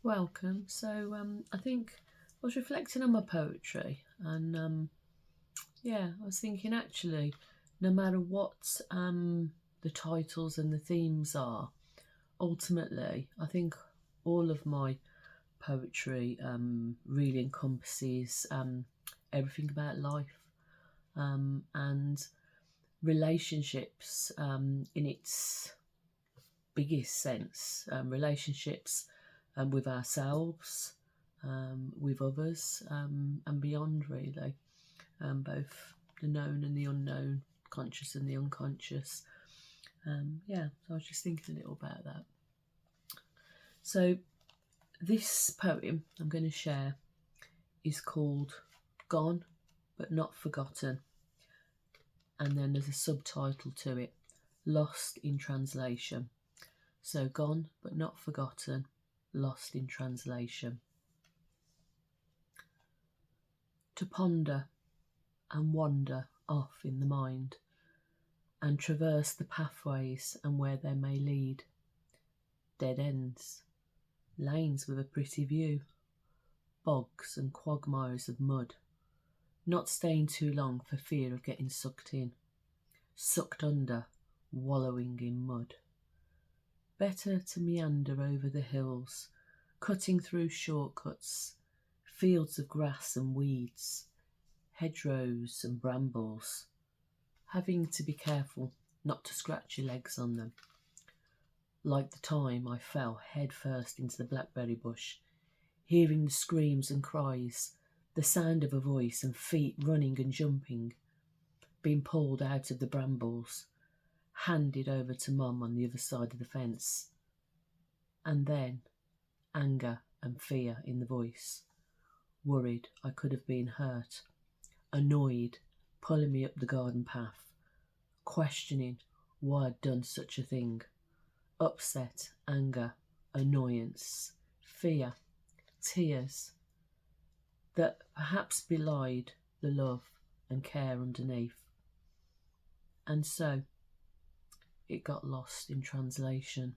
Welcome. I think I was reflecting on my poetry, and I was thinking actually, no matter what the titles and the themes are, ultimately, I think all of my poetry really encompasses everything about life and relationships in its biggest sense, relationships with ourselves, with others, and beyond, really, both the known and the unknown, conscious and the unconscious. So I was just thinking a little about that. So, this poem I'm going to share is called Gone But Not Forgotten, and then there's a subtitle to it, Lost in Translation. So, Gone But Not Forgotten, Lost in Translation. To ponder and wander off in the mind, and traverse the pathways and where they may lead. Dead ends, lanes with a pretty view, bogs and quagmires of mud, not staying too long for fear of getting sucked in, sucked under, wallowing in mud. Better to meander over the hills, cutting through shortcuts, fields of grass and weeds, hedgerows and brambles, having to be careful not to scratch your legs on them. Like the time I fell head first into the blackberry bush, hearing the screams and cries, the sound of a voice and feet running and jumping, being pulled out of the brambles, handed over to Mum on the other side of the fence. And then anger and fear in the voice, worried I could have been hurt, annoyed, pulling me up the garden path, questioning why I'd done such a thing, upset, anger, annoyance, fear, tears that perhaps belied the love and care underneath. And so it got lost in translation,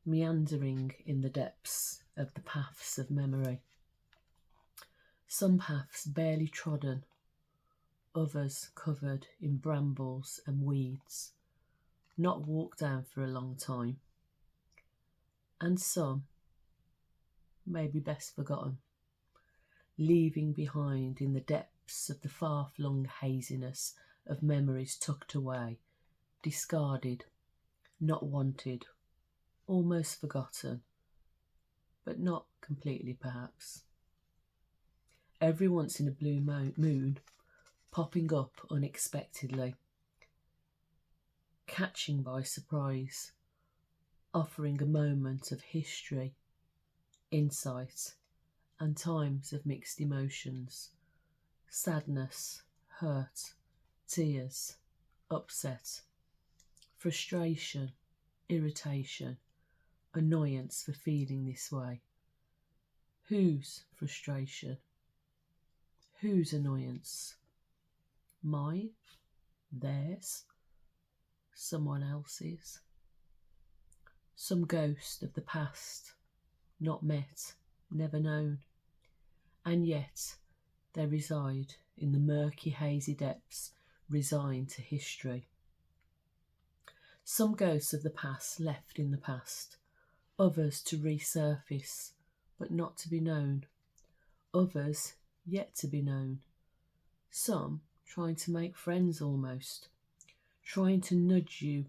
meandering in the depths of the paths of memory. Some paths barely trodden, others covered in brambles and weeds, not walked down for a long time, and some maybe best forgotten, leaving behind in the depths of the far-flung haziness of memories tucked away, discarded, not wanted, almost forgotten, but not completely perhaps. Every once in a blue moon, popping up unexpectedly, catching by surprise, offering a moment of history, insight, and times of mixed emotions, sadness, hurt, tears, upset, frustration, irritation, annoyance for feeling this way. Whose frustration? Whose annoyance? Mine? Theirs? Someone else's? Some ghost of the past, not met, never known, and yet they reside in the murky, hazy depths, resigned to history. Some ghosts of the past left in the past, others to resurface, but not to be known, others yet to be known, some trying to make friends almost, trying to nudge you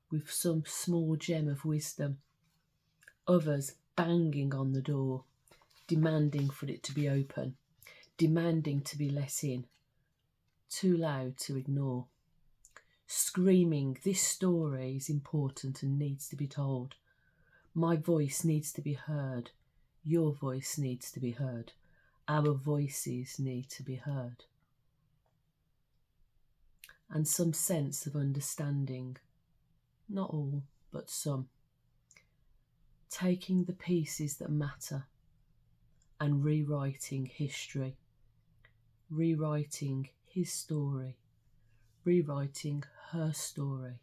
with some small gem of wisdom, others banging on the door, demanding for it to be open, demanding to be let in, too loud to ignore, screaming, this story is important and needs to be told. My voice needs to be heard. Your voice needs to be heard. Our voices need to be heard. And some sense of understanding, not all, but some, taking the pieces that matter and rewriting history, rewriting his story, rewriting her story,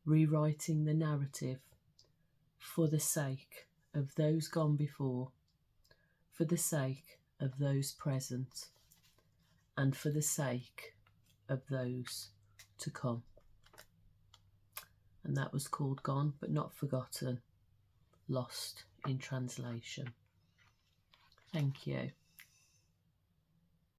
rewriting the narrative, for the sake of those gone before, for the sake of those present, and for the sake of those to come. And that was called Gone But Not Forgotten, Lost in Translation. Thank you.